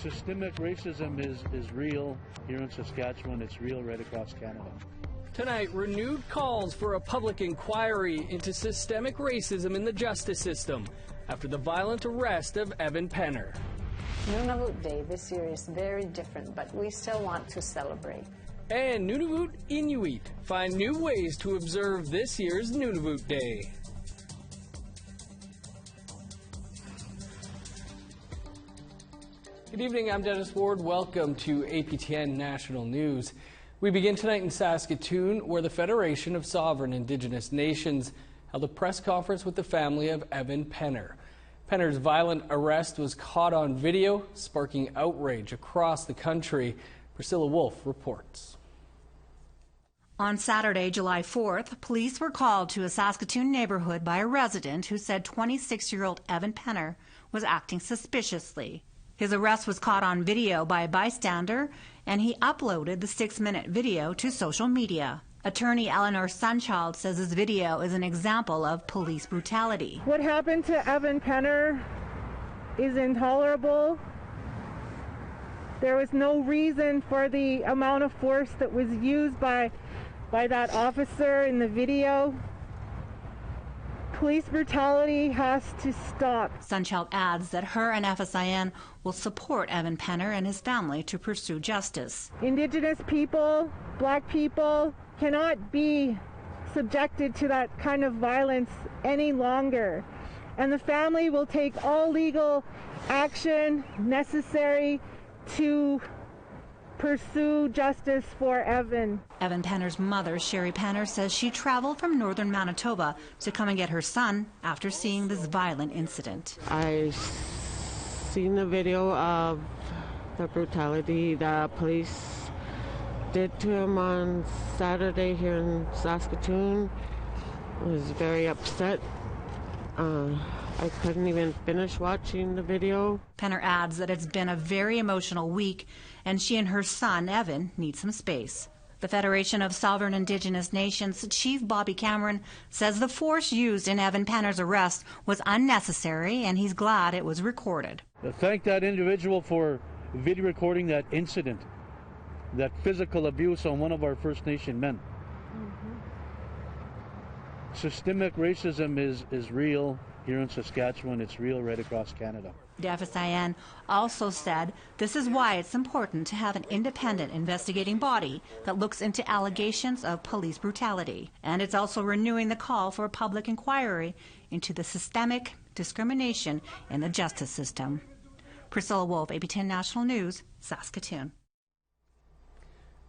Systemic racism is real here in Saskatchewan. It's real right across Canada. Tonight, renewed calls for a public inquiry into systemic racism in the justice system after the violent arrest of Evan Penner. Nunavut Day this year is very different, but we still want to celebrate. And Nunavut Inuit find new ways to observe this year's Nunavut Day. Good evening, I'm Dennis Ward. Welcome to APTN National News. We begin tonight in Saskatoon, where the Federation of Sovereign Indigenous Nations held a press conference with the family of Evan Penner. Penner's violent arrest was caught on video, sparking outrage across the country. Priscilla Wolf reports. On Saturday, July 4th, police were called to a Saskatoon neighborhood by a resident who said 26-year-old Evan Penner was acting suspiciously. His arrest was caught on video by a bystander, and he uploaded the 6-minute video to social media. Attorney Eleanor Sunchild says this video is an example of police brutality. What happened to Evan Penner is intolerable. There was no reason for the amount of force that was used by that officer in the video. Police brutality has to stop. Sunchild adds that her and FSIN will support Evan Penner and his family to pursue justice. Indigenous people, Black people, cannot be subjected to that kind of violence any longer. And the family will take all legal action necessary to pursue justice for Evan. Evan Penner's mother, Sherry Penner, says she traveled from northern Manitoba to come and get her son after seeing this violent incident. I seen the video of the brutality the police did to him on Saturday here in Saskatoon. I was very upset. I couldn't even finish watching the video. Penner adds that it's been a very emotional week, and she and her son, Evan, need some space. The Federation of Sovereign Indigenous Nations Chief Bobby Cameron says the force used in Evan Penner's arrest was unnecessary, and he's glad it was recorded. I thank that individual for video recording that incident, that physical abuse on one of our First Nation men. Systemic racism is real here in Saskatchewan. It's real right across Canada. The FSIN also said this is why it's important to have an independent investigating body that looks into allegations of police brutality. And it's also renewing the call for a public inquiry into the systemic discrimination in the justice system. Priscilla Wolf, APTN National News, Saskatoon.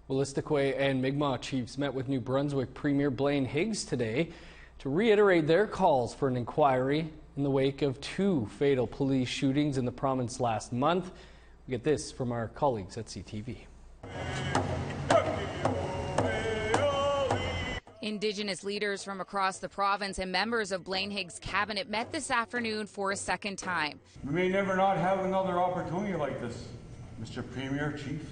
Wolastoqey and Mi'kmaq chiefs met with New Brunswick Premier Blaine Higgs today to reiterate their calls for an inquiry in the wake of 2 fatal police shootings in the province last month. We get this from our colleagues at CTV. Indigenous leaders from across the province and members of Blaine Higgs' cabinet met this afternoon for a second time. We may never not have another opportunity like this, Mr. Premier, Chiefs.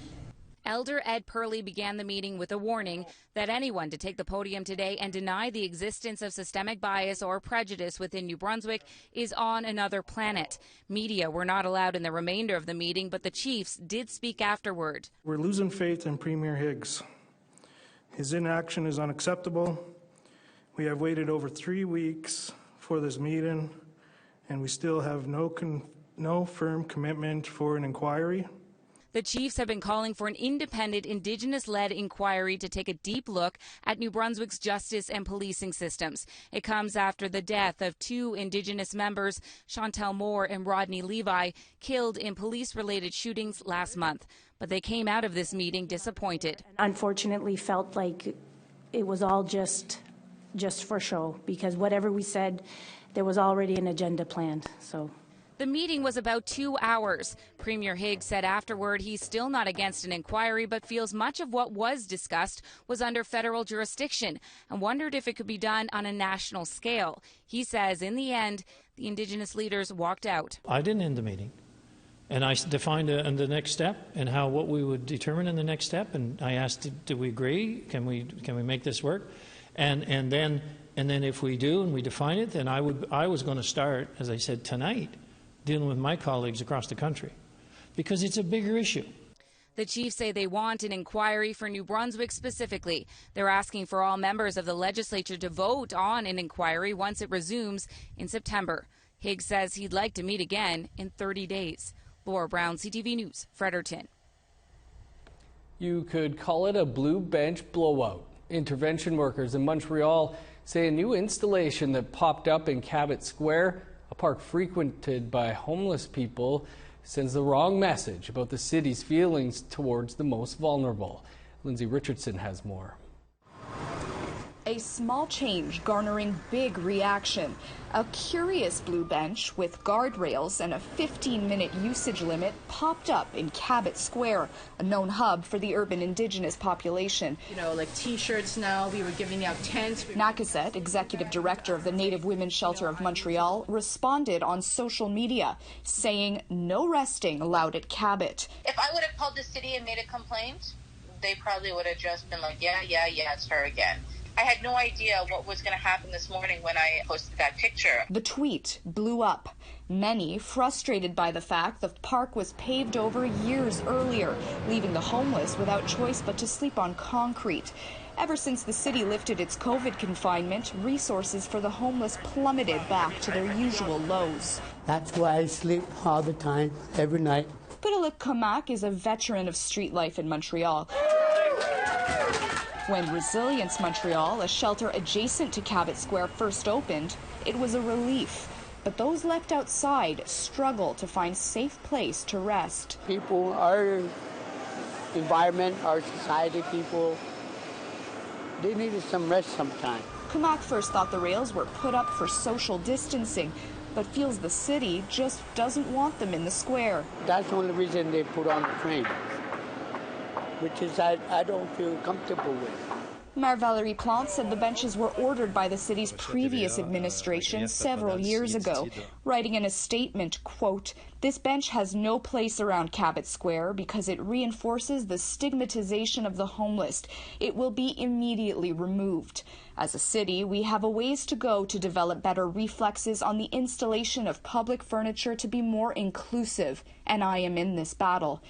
Elder Ed Purley began the meeting with a warning that anyone to take the podium today and deny the existence of systemic bias or prejudice within New Brunswick is on another planet. Media were not allowed in the remainder of the meeting, but the chiefs did speak afterward. We're losing faith in Premier Higgs. His inaction is unacceptable. We have waited over 3 weeks for this meeting, and we still have no firm commitment for an inquiry. The chiefs have been calling for an independent, Indigenous-led inquiry to take a deep look at New Brunswick's justice and policing systems. It comes after the death of 2 Indigenous members, Chantel Moore and Rodney Levi, killed in police-related shootings last month. But they came out of this meeting disappointed. Unfortunately, felt like it was all just for show, because whatever we said, there was already an agenda planned. So. The meeting was about 2 hours. Premier Higgs said afterward he's still not against an inquiry, but feels much of what was discussed was under federal jurisdiction and wondered if it could be done on a national scale. He says in the end, the Indigenous leaders walked out. I didn't end the meeting, and I defined the next step and what we would determine in the next step. And I asked, do we agree? Can we make this work? And then if we do and we define it, then I was going to start, as I said tonight, dealing with my colleagues across the country because it's a bigger issue. The chiefs say they want an inquiry for New Brunswick specifically. They're asking for all members of the legislature to vote on an inquiry once it resumes in September. Higgs says he'd like to meet again in 30 days. Laura Brown, CTV News, Fredericton. You could call it a blue bench blowout. Intervention workers in Montreal say a new installation that popped up in Cabot Square, a park frequented by homeless people, sends the wrong message about the city's feelings towards the most vulnerable. Lindsay Richardson has more. A small change garnering big reaction. A curious blue bench with guardrails and a 15-minute usage limit popped up in Cabot Square, a known hub for the urban Indigenous population. You know, like T-shirts now, we were giving out tents. Nakasset, executive director of the Native Women's Shelter of Montreal, responded on social media, saying no resting allowed at Cabot. If I would have called the city and made a complaint, they probably would have just been like, yeah, it's her again. I had no idea what was going to happen this morning when I posted that picture. The tweet blew up. Many frustrated by the fact the park was paved over years earlier, leaving the homeless without choice but to sleep on concrete. Ever since the city lifted its COVID confinement, resources for the homeless plummeted back to their usual lows. That's why I sleep all the time, every night. Putalip Kamak is a veteran of street life in Montreal. When Resilience Montreal, a shelter adjacent to Cabot Square, first opened, it was a relief. But those left outside struggle to find a safe place to rest. People, our environment, our society, people, they needed some rest sometime. Kamak first thought the rails were put up for social distancing, but feels the city just doesn't want them in the square. That's the only reason they put on the frame, which is I don't feel comfortable with. Mayor Valérie Plante said the benches were ordered by the city's previous administration several years ago, writing in a statement, quote, "This bench has no place around Cabot Square because it reinforces the stigmatization of the homeless. It will be immediately removed. As a city, we have a ways to go to develop better reflexes on the installation of public furniture to be more inclusive, and I am in this battle."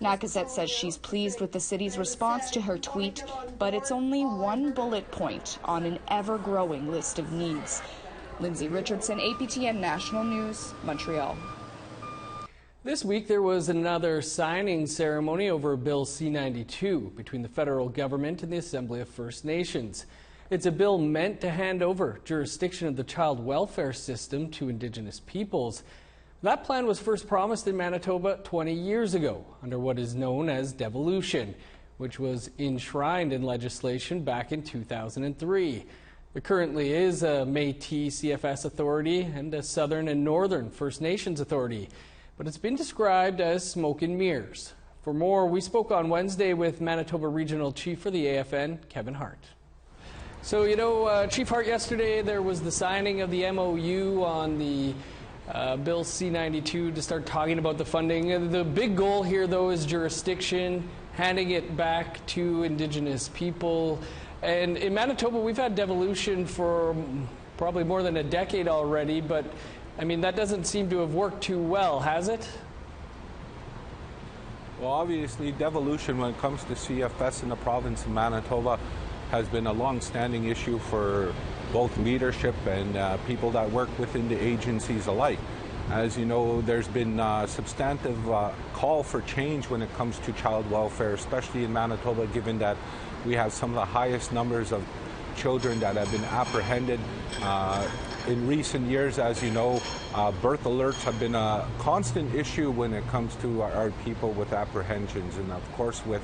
Nakasset says she's pleased with the city's response to her tweet, but it's only one bullet point on an ever-growing list of needs. Lindsay Richardson, APTN National News, Montreal. This week there was another signing ceremony over Bill C-92 between the federal government and the Assembly of First Nations. It's a bill meant to hand over jurisdiction of the child welfare system to Indigenous peoples. That plan was first promised in Manitoba 20 years ago under what is known as devolution, which was enshrined in legislation back in 2003. There currently is a Métis CFS authority and a Southern and Northern First Nations authority, but it's been described as smoke and mirrors. For more, we spoke on Wednesday with Manitoba Regional Chief for the AFN, Kevin Hart. So, Chief Hart, yesterday there was the signing of the MOU on the Bill C-92 to start talking about the funding. The big goal here, though, is jurisdiction, handing it back to Indigenous people. And in Manitoba, we've had devolution for probably more than a decade already, but, that doesn't seem to have worked too well, has it? Well, obviously, devolution when it comes to CFS in the province of Manitoba has been a long-standing issue for both leadership and people that work within the agencies alike. As you know, there's been a substantive call for change when it comes to child welfare, especially in Manitoba, given that we have some of the highest numbers of children that have been apprehended. In recent years, as you know, birth alerts have been a constant issue when it comes to our people with apprehensions, and of course with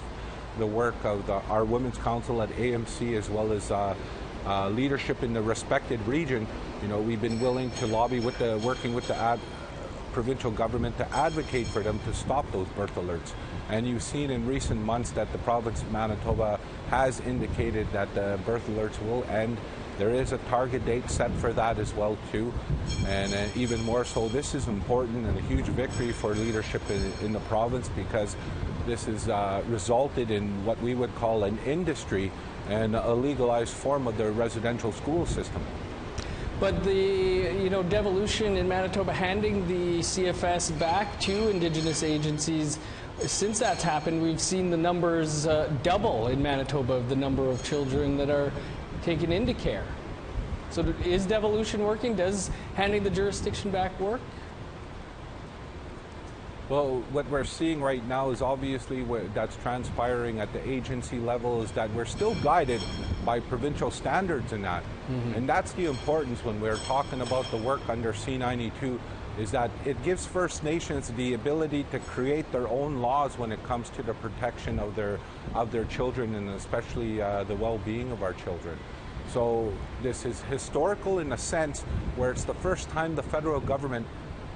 the work of our Women's Council at AMC as well as leadership in the respected region, we've been willing to lobby working with the provincial government to advocate for them to stop those birth alerts. And you've seen in recent months that the province of Manitoba has indicated that the birth alerts will end. There is a target date set for that as well too, and even more so, this is important and a huge victory for leadership in the province, because this has resulted in what we would call an industry and a legalized form of the residential school system. But the devolution in Manitoba, handing the CFS back to Indigenous agencies, since that's happened, we've seen the numbers double in Manitoba of the number of children that are taken into care. So is devolution working? Does handing the jurisdiction back work? Well, what we're seeing right now is obviously that's transpiring at the agency level is that we're still guided by provincial standards in that. Mm-hmm. And that's the importance when we're talking about the work under C-92, is that it gives First Nations the ability to create their own laws when it comes to the protection of their children, and especially the well-being of our children. So this is historical in a sense where it's the first time the federal government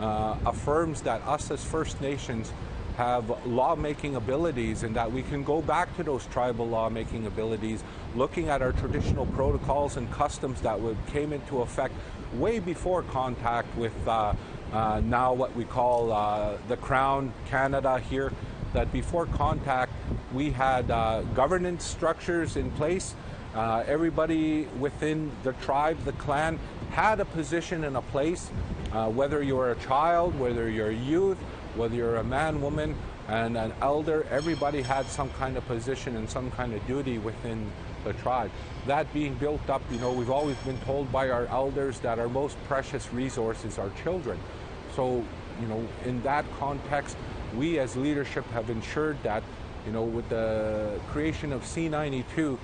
affirms that us as First Nations have lawmaking abilities, and that we can go back to those tribal lawmaking abilities, looking at our traditional protocols and customs that came into effect way before contact with now what we call the Crown Canada here, that before contact we had governance structures in place. Everybody within the tribe, the clan, had a position and a place, whether you're a child, whether you're a youth, whether you're a man, woman, and an elder, everybody had some kind of position and some kind of duty within the tribe. That being built up, we've always been told by our elders that our most precious resource is our children. So, in that context, we as leadership have ensured that, with the creation of C-92,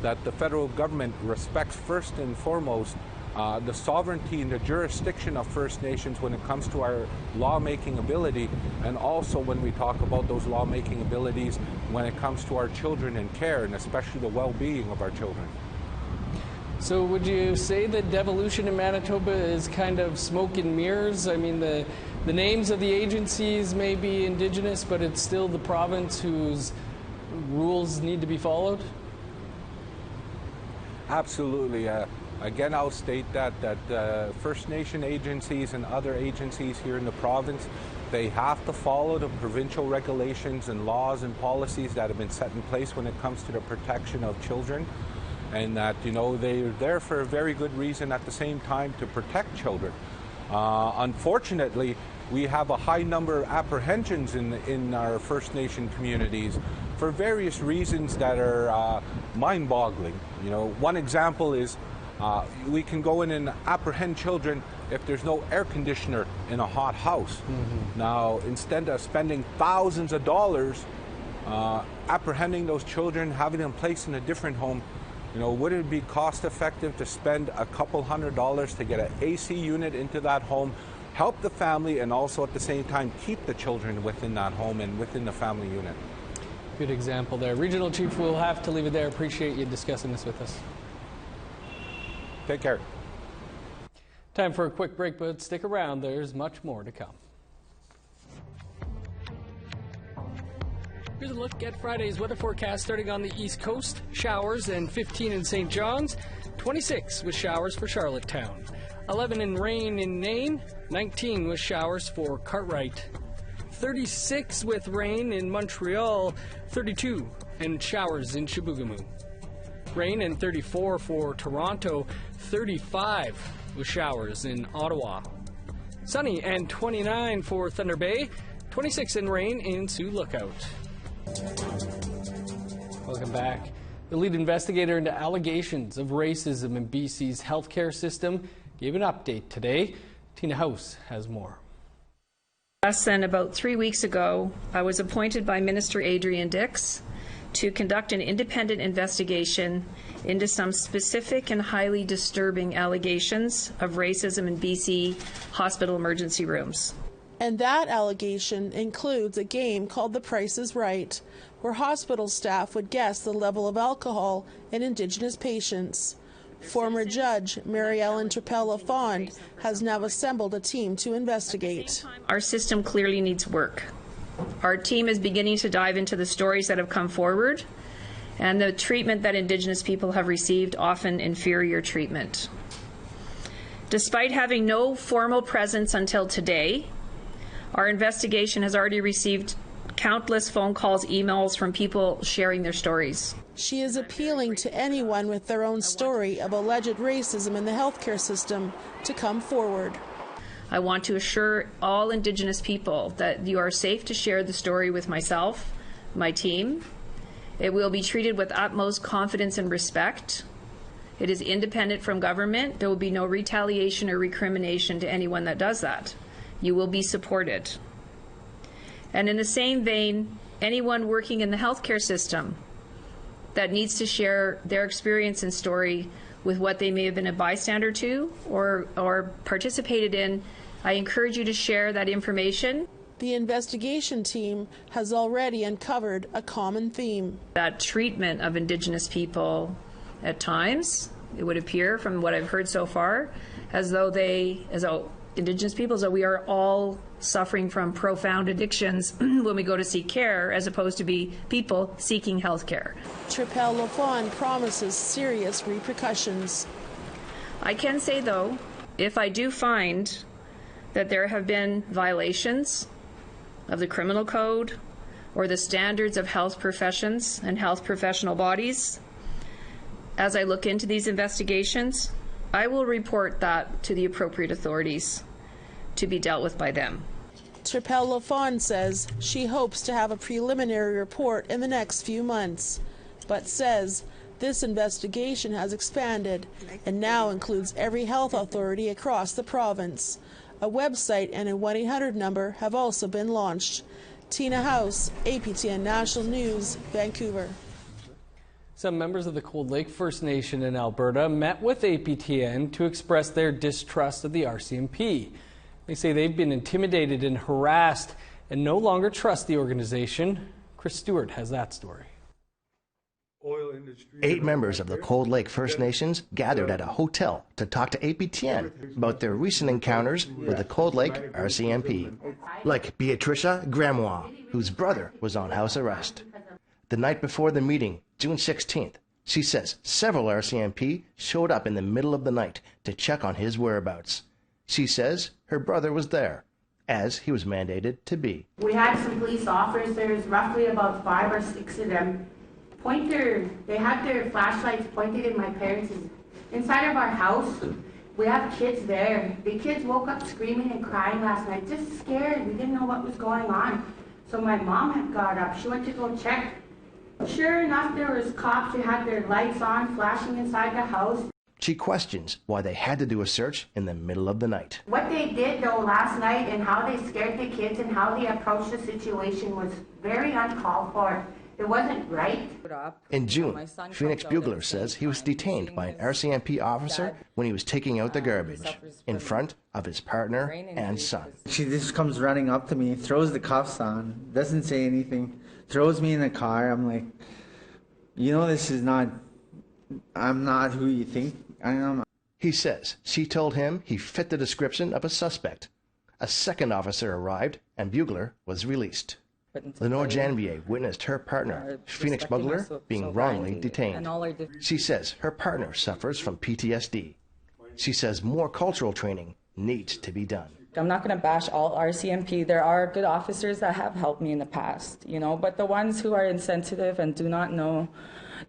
that the federal government respects first and foremost the sovereignty and the jurisdiction of First Nations when it comes to our lawmaking ability, and also when we talk about those lawmaking abilities when it comes to our children and care, and especially the well-being of our children. So would you say that devolution in Manitoba is kind of smoke and mirrors? I mean, the names of the agencies may be Indigenous, but it's still the province whose rules need to be followed? Absolutely. Again, I'll state that First Nation agencies and other agencies here in the province, they have to follow the provincial regulations and laws and policies that have been set in place when it comes to the protection of children, and that they're there for a very good reason at the same time to protect children. Unfortunately, we have a high number of apprehensions in our First Nation communities for various reasons that are mind-boggling. One example is we can go in and apprehend children if there's no air conditioner in a hot house. Mm-hmm. Now, instead of spending thousands of dollars apprehending those children, having them placed in a different home, would it be cost effective to spend a couple $100s to get an AC unit into that home, help the family, and also at the same time keep the children within that home and within the family unit? Good example there. Regional Chief, we'll have to leave it there. Appreciate you discussing this with us. Take care. Time for a quick break, but stick around. There's much more to come. Here's a look at Friday's weather forecast starting on the East Coast. Showers and 15 in St. John's, 26 with showers for Charlottetown, 11 in rain in Nain, 19 with showers for Cartwright, 36 with rain in Montreal, 32 and showers in Chibougamau. Rain and 34 for Toronto, 35 with showers in Ottawa. Sunny and 29 for Thunder Bay, 26 in rain in Sioux Lookout. Welcome back. The lead investigator into allegations of racism in BC's healthcare system gave an update today. Tina House has more. Less than about 3 weeks ago, I was appointed by Minister Adrian Dix to conduct an independent investigation into some specific and highly disturbing allegations of racism in BC hospital emergency rooms. And that allegation includes a game called The Price is Right, where hospital staff would guess the level of alcohol in Indigenous patients. Former judge Mary Ellen Trapella-Fond has now assembled a team to investigate. Our system clearly needs work. Our team is beginning to dive into the stories that have come forward and the treatment that Indigenous people have received, often inferior treatment. Despite having no formal presence until today, our investigation has already received countless phone calls, emails from people sharing their stories. She is appealing to anyone with their own story of alleged racism in the healthcare system to come forward. I want to assure all Indigenous people that you are safe to share the story with myself, my team. It will be treated with utmost confidence and respect. It is independent from government. There will be no retaliation or recrimination to anyone that does that. You will be supported. And in the same vein, anyone working in the healthcare system that needs to share their experience and story with what they may have been a bystander to or participated in, I encourage you to share that information. The investigation team has already uncovered a common theme. That treatment of Indigenous people at times, it would appear from what I've heard so far, as though Indigenous people, as though we are all suffering from profound addictions when we go to seek care, as opposed to be people seeking health care. Tripel Lafon promises serious repercussions. I can say, though, if I do find that there have been violations of the criminal code or the standards of health professions and health professional bodies, as I look into these investigations, I will report that to the appropriate authorities to be dealt with by them. Tripel Lafon says she hopes to have a preliminary report in the next few months, but says this investigation has expanded and now includes every health authority across the province. A website and a 1-800 number have also been launched. Tina House, APTN National News, Vancouver. Some members of the Cold Lake First Nation in Alberta met with APTN to express their distrust of the RCMP. They say they've been intimidated and harassed and no longer trust the organization. Chris Stewart has that story. 8 members of the Cold Lake First Nations gathered at a hotel to talk to APTN about their recent encounters with the Cold Lake RCMP, like Beatricia Gramois, whose brother was on house arrest. The night before the meeting, June 16th, she says several RCMP showed up in the middle of the night to check on his whereabouts. She says her brother was there, as he was mandated to be. We had some police officers, roughly about 5 or 6 of them, they had their flashlights pointed in my parents' inside of our house. We have kids there. The kids woke up screaming and crying last night, just scared. We didn't know what was going on. So my mom had got up. She went to go check. Sure enough, there was cops who had their lights on, flashing inside the house. She questions why they had to do a search in the middle of the night. What they did, though, last night and how they scared the kids and how they approached the situation was very uncalled for. It wasn't right. In June, Phoenix Bugler says he was detained by an RCMP officer when he was taking out the garbage in front of his partner and son. She just comes running up to me, throws the cuffs on, doesn't say anything, throws me in the car. I'm like, you know, I'm not who you think I am. He says she told him he fit the description of a suspect. A second officer arrived and Bugler was released. Lenore Janvier witnessed her partner, Phoenix Bugler, being wrongly detained. She says her partner suffers from PTSD. She says more cultural training needs to be done. I'm not going to bash all RCMP. There are good officers that have helped me in the past, but the ones who are insensitive and do not know,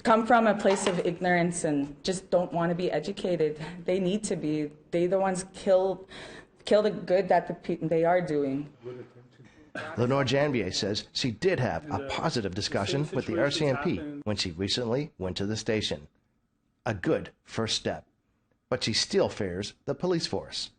come from a place of ignorance and just don't want to be educated. They need to be. They're the ones kill the good that they are doing. Lenore Janvier says she did have a positive discussion with the RCMP when she recently went to the station. A good first step. But she still fears the police force.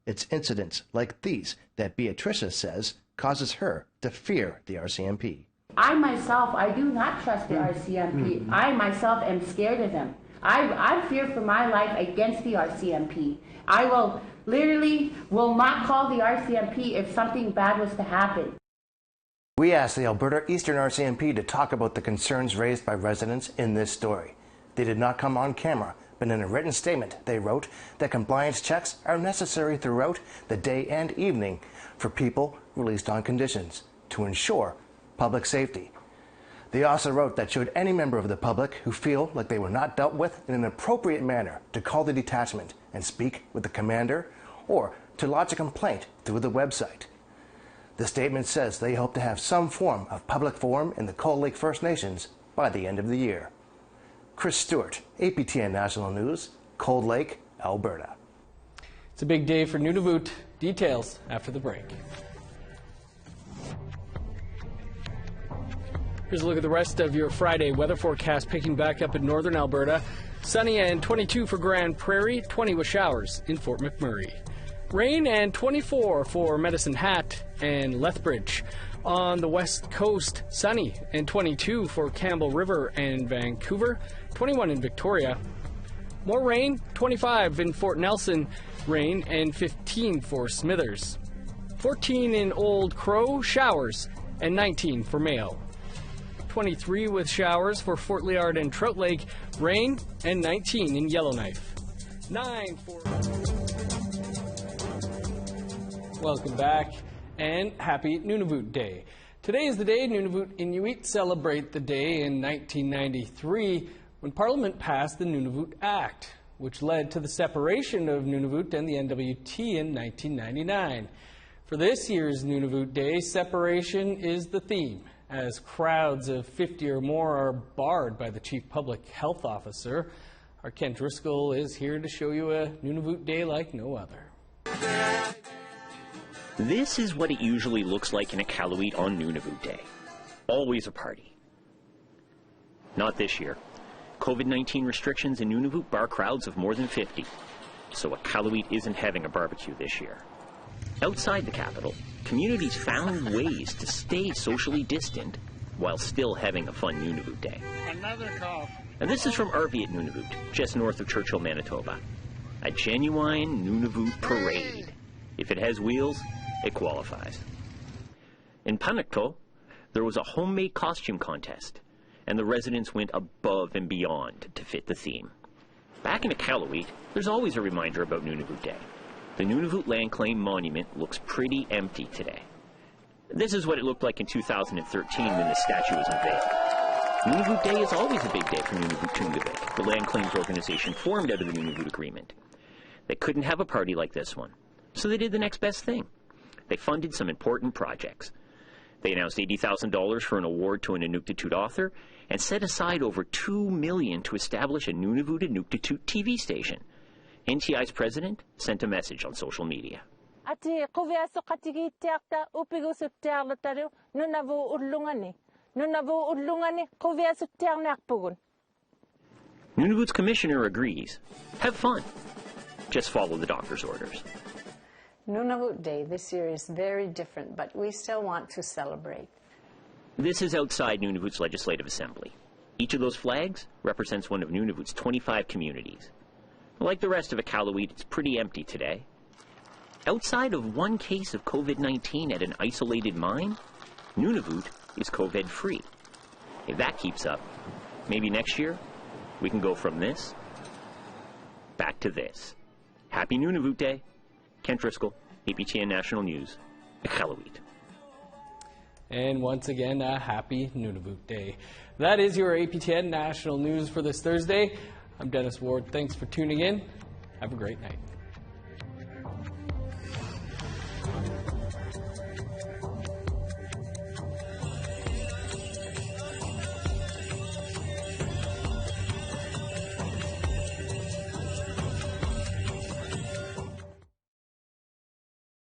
It's incidents like these that Beatricia says causes her to fear the RCMP. I myself, I do not trust the RCMP. I myself am scared of them. I fear for my life against the RCMP. I will not call the RCMP if something bad was to happen. We asked the Alberta Eastern RCMP to talk about the concerns raised by residents in this story. They did not come on camera, but in a written statement they wrote that compliance checks are necessary throughout the day and evening for people released on conditions to ensure public safety. They also wrote that should any member of the public who feel like they were not dealt with in an appropriate manner to call the detachment and speak with the commander or to lodge a complaint through the website. The statement says they hope to have some form of public forum in the Cold Lake First Nations by the end of the year. Chris Stewart, APTN National News, Cold Lake, Alberta. It's a big day for Nunavut. Details after the break. Here's a look at the rest of your Friday weather forecast, picking back up in northern Alberta. Sunny and 22 for Grand Prairie, 20 with showers in Fort McMurray. Rain and 24 for Medicine Hat and Lethbridge. On the west coast, sunny and 22 for Campbell River and Vancouver, 21 in Victoria. More rain, 25 in Fort Nelson, rain, and 15 for Smithers. 14 in Old Crow, showers, and 19 for Mayo. 23 with showers for Fort Liard and Trout Lake, rain, and 19 in Yellowknife. 9 for... Welcome back, and happy Nunavut Day. Today is the day Nunavut Inuit celebrate the day in 1993 when Parliament passed the Nunavut Act, which led to the separation of Nunavut and the NWT in 1999. For this year's Nunavut Day, separation is the theme, as crowds of 50 or more are barred by the Chief Public Health Officer. Our Ken Driscoll is here to show you a Nunavut Day like no other. This is what it usually looks like in Iqaluit on Nunavut Day. Always a party. Not this year. COVID-19 restrictions in Nunavut bar crowds of more than 50, so Iqaluit isn't having a barbecue this year. Outside the capital, communities found ways to stay socially distant while still having a fun Nunavut Day. Another cough. And this is from Arvi at Nunavut, just north of Churchill, Manitoba. A genuine Nunavut parade. If it has wheels, it qualifies. In Panakto, there was a homemade costume contest, and the residents went above and beyond to fit the theme. Back in Iqaluit, there's always a reminder about Nunavut Day. The Nunavut Land Claim Monument looks pretty empty today. This is what it looked like in 2013 when the statue was unveiled. Nunavut Day is always a big day for Nunavut Tungavik, the land claims organization formed out of the Nunavut Agreement. They couldn't have a party like this one, so they did the next best thing. They funded some important projects. They announced $80,000 for an award to an Inuktitut author and set aside over $2 million to establish a Nunavut Inuktitut TV station. NTI's president sent a message on social media. Nunavut's commissioner agrees. Have fun. Just follow the doctor's orders. Nunavut Day this year is very different, but we still want to celebrate. This is outside Nunavut's Legislative Assembly. Each of those flags represents one of Nunavut's 25 communities. Like the rest of Iqaluit, it's pretty empty today. Outside of one case of COVID-19 at an isolated mine, Nunavut is COVID-free. If that keeps up, maybe next year we can go from this back to this. Happy Nunavut Day. Ken Driscoll, APTN National News, Iqaluit. And once again, a happy Nunavut Day. That is your APTN National News for this Thursday. I'm Dennis Ward. Thanks for tuning in. Have a great night.